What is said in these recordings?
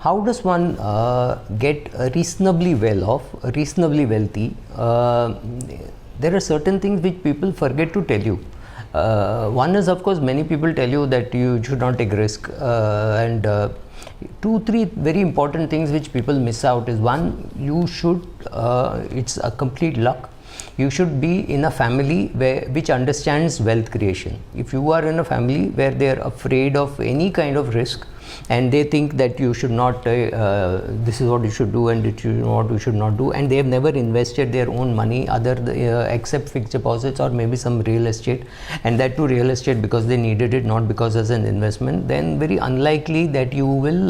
how does one get reasonably well off, reasonably wealthy? There are certain things which people forget to tell you. One is, of course, many people tell you that you should not take risk, and two, three very important things which people miss out is, one, you should, it's a complete luck. You should be in a family which understands wealth creation. If you are in a family where they are afraid of any kind of risk, and they think that you should not, this is what you should do and this is what you should not do, and they have never invested their own money except fixed deposits or maybe some real estate, and that too real estate because they needed it, not because as an investment, then very unlikely that you will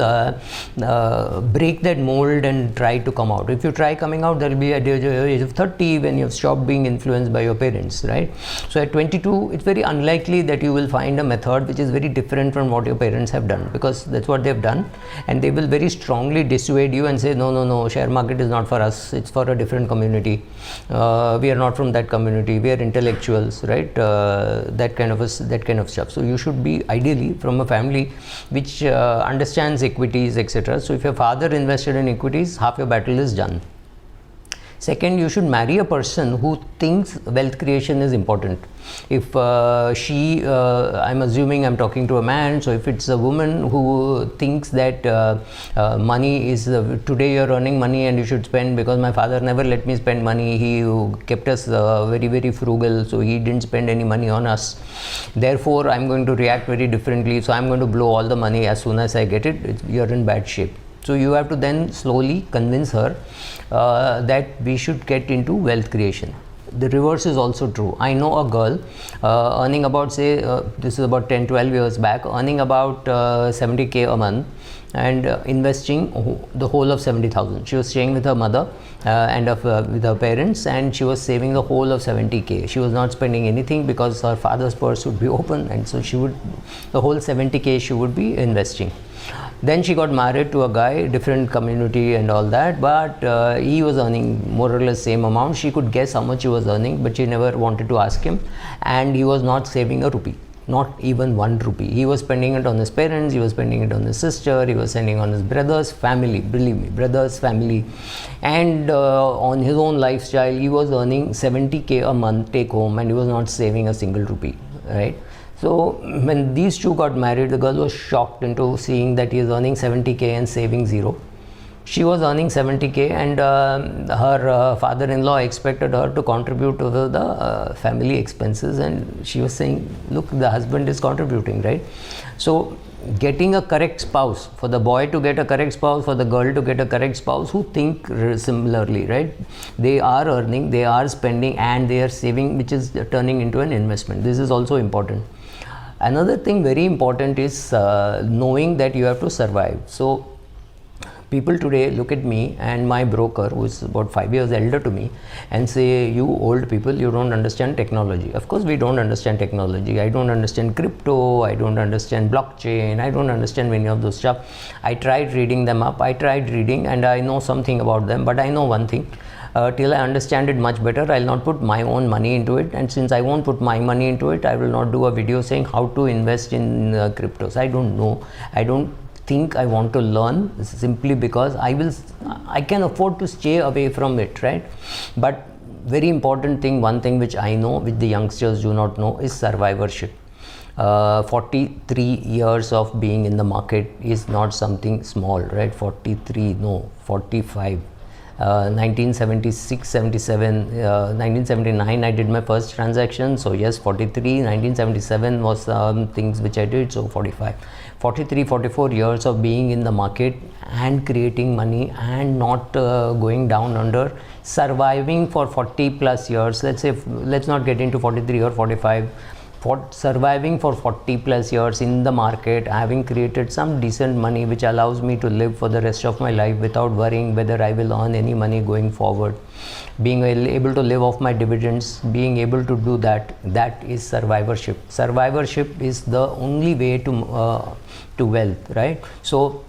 break that mold and try to come out. If you try coming out, there will be at the age of 30 when you have stopped being influenced by your parents, right? So at 22, it's very unlikely that you will find a method which is very different from what your parents have done, because that's what they've done, and they will very strongly dissuade you and say, no, share market is not for us, it's for a different community, we are not from that community, we are intellectuals, right? That kind of stuff. So you should be ideally from a family which understands equities, etc. So if your father invested in equities, half your battle is done. Second, you should marry a person who thinks wealth creation is important. If I'm assuming I'm talking to a man, so if it's a woman who thinks that money is, today you're earning money and you should spend, because my father never let me spend money, he kept us very, very frugal, so he didn't spend any money on us. Therefore, I'm going to react very differently, so I'm going to blow all the money as soon as I get it, you're in bad shape. So you have to then slowly convince her that we should get into wealth creation. The reverse is also true. I know a girl earning about, say, this is about 10-12 years back, earning about 70k a month and investing the whole of 70,000. She was staying with her mother and with her parents, and she was saving the whole of 70k. She was not spending anything because her father's purse would be open, and so the whole 70k she would be investing. Then she got married to a guy, different community and all that, but he was earning more or less same amount. She could guess how much he was earning, but she never wanted to ask him, and he was not saving a rupee, not even 1 rupee. He was spending it on his parents, he was spending it on his sister, he was spending on his brother's family, believe me, brother's family, and on his own lifestyle. He was earning 70k a month take home, and he was not saving a single rupee, right? So when these two got married, the girl was shocked into seeing that he is earning 70k and saving zero. She was earning 70k, and her father-in-law expected her to contribute to the family expenses, and she was saying, look, the husband is contributing, right? So getting a correct spouse, for the boy to get a correct spouse, for the girl to get a correct spouse who think similarly, right? They are earning, they are spending, and they are saving, which is turning into an investment. This is also important. Another thing very important is knowing that you have to survive. So people today look at me and my broker, who is about 5 years elder to me, and say, you old people, you don't understand technology. Of course we don't understand technology. I don't understand crypto, I don't understand blockchain, I don't understand many of those stuff. I tried reading them up, and I know something about them, but I know one thing. Till I understand it much better, I'll not put my own money into it, and since I won't put my money into it, I will not do a video saying how to invest in cryptos. I don't know. I don't think I want to learn, simply because I can afford to stay away from it, right? But very important thing, one thing which I know, which the youngsters do not know, is survivorship. 43 years of being in the market is not something small, right? 43, no, 45. 1976, 77, 1979 I did my first transaction, so yes, 43. 1977 was things which I did, so 45. 43, 44 years of being in the market and creating money and not going down under, surviving for 40 plus years. Let's not get into 43 or 45. Surviving for 40 plus years in the market, having created some decent money which allows me to live for the rest of my life without worrying whether I will earn any money going forward, being able to live off my dividends, being able to do that is survivorship. Survivorship is the only way to wealth, right? So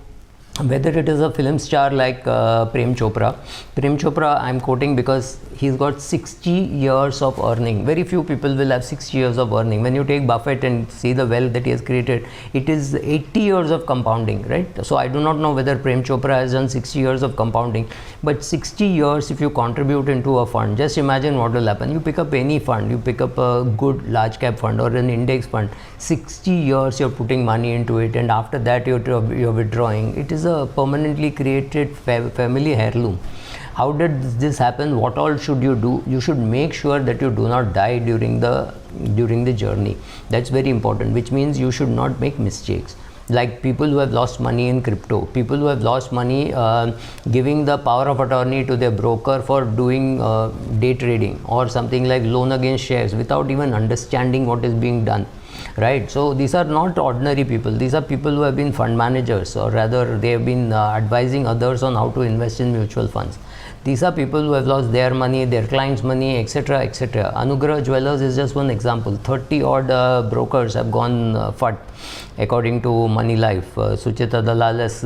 whether it is a film star like Prem Chopra. Prem Chopra I'm quoting because he's got 60 years of earning. Very few people will have 60 years of earning. When you take Buffett and see the wealth that he has created, it is 80 years of compounding, right? So I do not know whether Prem Chopra has done 60 years of compounding, but 60 years if you contribute into a fund, just imagine what will happen. You pick up any fund, you pick up a good large cap fund or an index fund, 60 years you're putting money into it, and after that you're withdrawing. It is a permanently created family heirloom. How did this happen? What all should you do? You should make sure that you do not die during the journey. That's very important, which means you should not make mistakes. Like people who have lost money in crypto, people who have lost money giving the power of attorney to their broker for doing day trading or something like loan against shares without even understanding what is being done, right? So these are not ordinary people. These are people who have been fund managers, or rather they have been advising others on how to invest in mutual funds. These are people who have lost their money, their clients' money, etc., etc. Anugrah Jewellers is just one example. 30 odd brokers have gone FUD, according to Money Life. Suchita Dalal has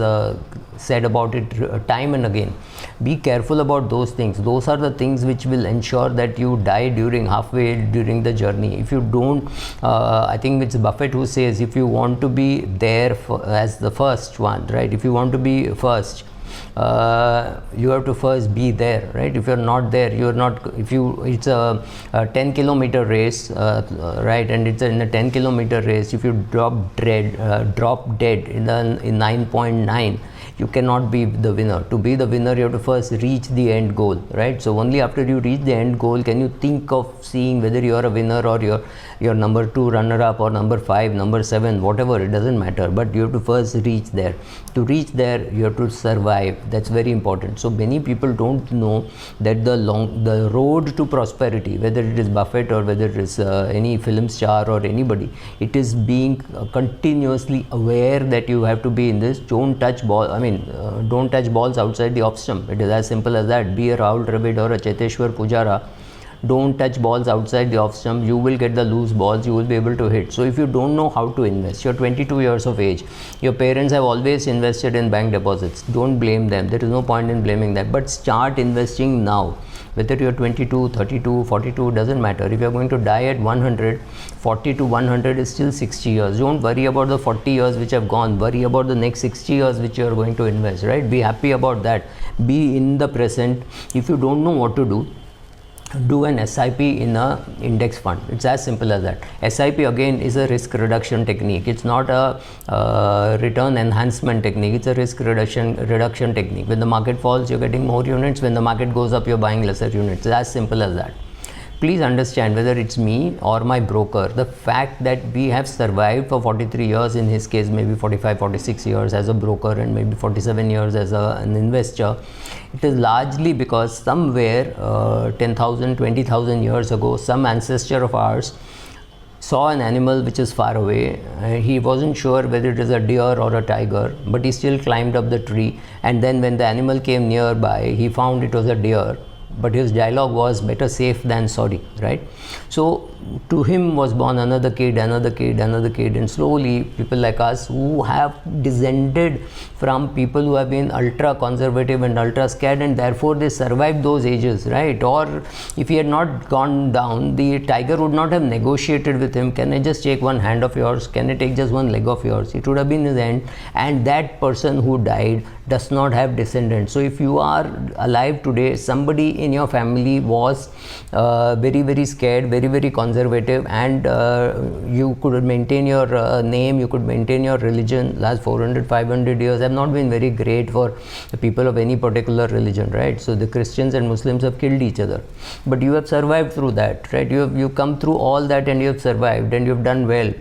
said about it time and again. Be careful about those things. Those are the things which will ensure that you die halfway during the journey. If you don't, I think it's Buffett who says, if you want to be there as the first one, right? If you want to be first, you have to first be there, right? If you're not there, you're not. It's a 10-kilometer race, right? And it's in a 10-kilometer race. If you drop dead in 9.9, you cannot be the winner. To be the winner, you have to first reach the end goal, right? So only after you reach the end goal can you think of seeing whether you are a winner or you're number 2 runner-up or number 5, number 7, whatever. It doesn't matter. But you have to first reach there. To reach there, you have to survive. That's very important. So many people don't know that the road to prosperity, whether it is Buffett or whether it is any film star or anybody, it is being continuously aware that you have to be in this. Don't touch don't touch balls outside the off stump. It is as simple as that. Be a Rahul Dravid or a Cheteshwar Pujara. Don't touch balls outside the off stump. You will get the loose balls. You will be able to hit. So if you don't know how to invest, you're 22 years of age. Your parents have always invested in bank deposits. Don't blame them. There is no point in blaming that. But start investing now. Whether you're 22, 32, 42, doesn't matter. If you're going to die at 100, 40 to 100 is still 60 years. Don't worry about the 40 years which have gone. Worry about the next 60 years which you're going to invest, right? Be happy about that. Be in the present. If you don't know what to do an SIP in a index fund. It's as simple as that. SIP again is a risk reduction technique. It's not a return enhancement technique. It's a risk reduction technique. When the market falls, you're getting more units. When the market goes up, you're buying lesser units. It's as simple as that. Please understand, whether it's me or my broker, the fact that we have survived for 43 years, in his case maybe 45, 46 years as a broker and maybe 47 years as an investor, it is largely because somewhere 10,000, 20,000 years ago, some ancestor of ours saw an animal which is far away. He wasn't sure whether it is a deer or a tiger, but he still climbed up the tree, and then when the animal came nearby, he found it was a deer. But his dialogue was better safe than sorry, right? So to him was born another kid, and slowly people like us who have descended from people who have been ultra conservative and ultra scared, and therefore they survived those ages, right? Or if he had not gone down, the tiger would not have negotiated with him. Can I just take one hand of yours? Can I take just one leg of yours? It would have been his end, and that person who died does not have descendants. So if you are alive today, somebody in your family was very, very scared, very, very conservative, and you could maintain your name, you could maintain your religion. Last 400, 500 years have not been very great for the people of any particular religion, right? So the Christians and Muslims have killed each other, but you have survived through that, right? You come through all that and you have survived and you have done well.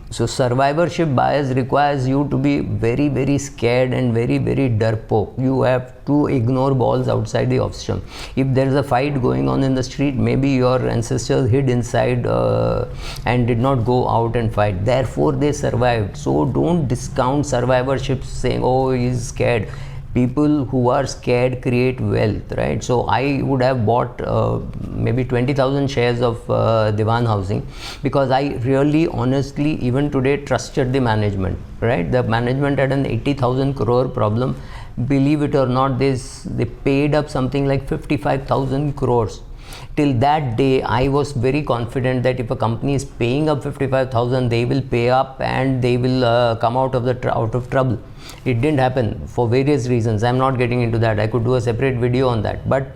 So survivorship bias requires you to be very, very scared and very, very darpoke. You have to ignore balls outside the off stump. If there is a fight going on in the street, maybe your ancestors hid inside and did not go out and fight. Therefore they survived. So don't discount survivorship saying, oh, he's scared. People who are scared create wealth, right? So I would have bought maybe 20,000 shares of Diwan Housing, because I really honestly even today trusted the management, right? The management had an 80,000 crore problem. Believe it or not, they paid up something like 55,000 crores. Till that day I was very confident that if a company is paying up 55,000, they will pay up and they will come out of trouble. It didn't happen for various reasons. I'm not getting into that. I could do a separate video on that. But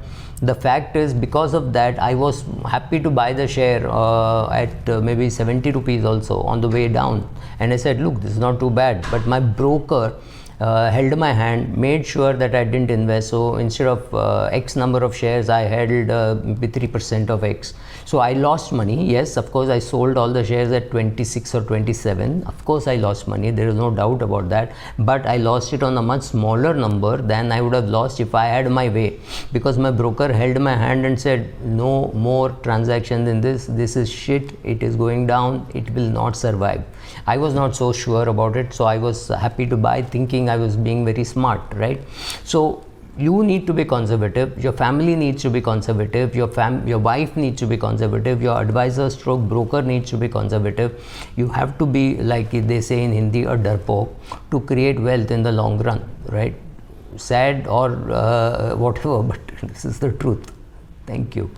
the fact is, because of that, I was happy to buy the share at maybe 70 rupees also on the way down. And I said, look, this is not too bad. But my broker held my hand, made sure that I didn't invest. So instead of X number of shares, I held maybe 3% of X. So I lost money. Yes, of course, I sold all the shares at 26 or 27. Of course, I lost money. There is no doubt about that. But I lost it on a much smaller number than I would have lost if I had my way. Because my broker held my hand and said, no more transactions in this. This is shit. It is going down. It will not survive. I was not so sure about it. So I was happy to buy, thinking I was being very smart, right? So you need to be conservative, your family needs to be conservative, your wife needs to be conservative, your advisor stroke broker needs to be conservative. You have to be, like they say in Hindi, a darpok, to create wealth in the long run, right? Sad or whatever, but this is the truth. Thank you.